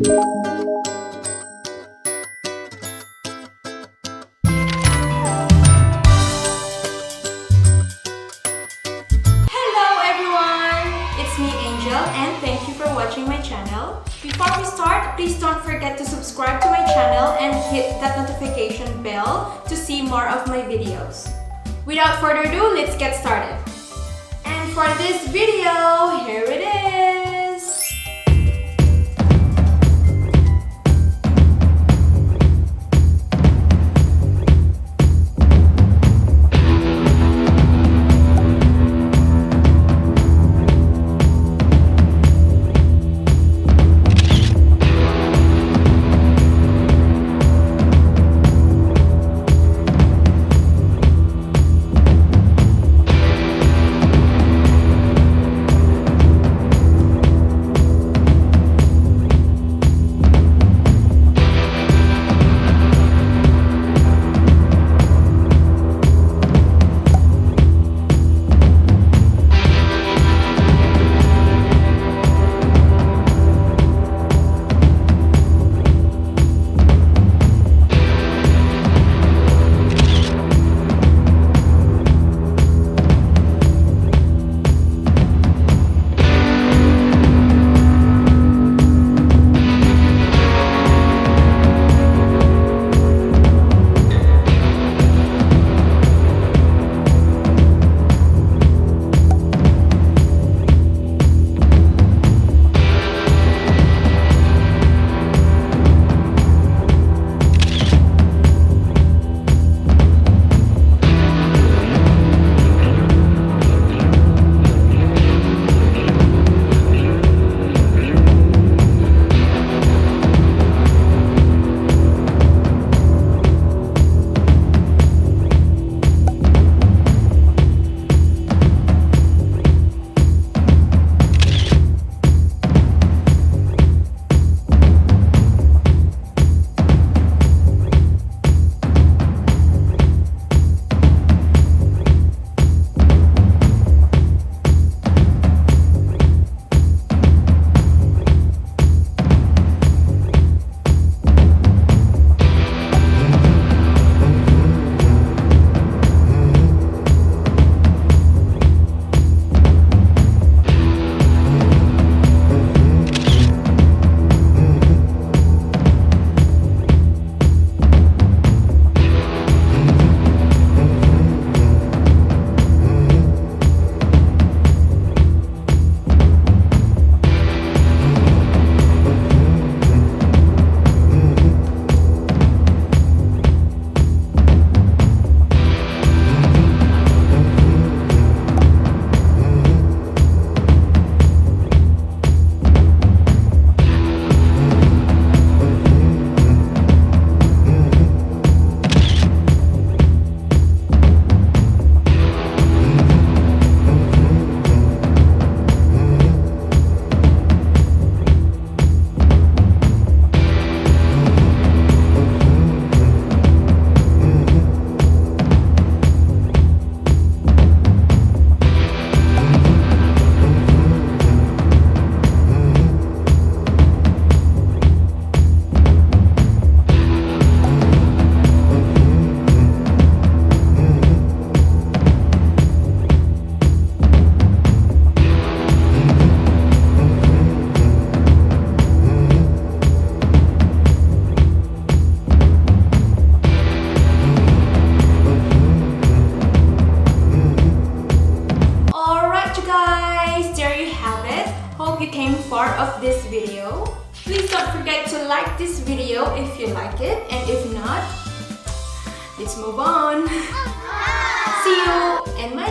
And thank you for watching my channel. Before we start, please don't forget to subscribe to my channel and hit that notification bell to see more of my videos. Without further ado, let's get started. And for this video, here it is. Hope you came far of this video. Please don't forget to like this video if you like it, and if not, let's move on. See you in my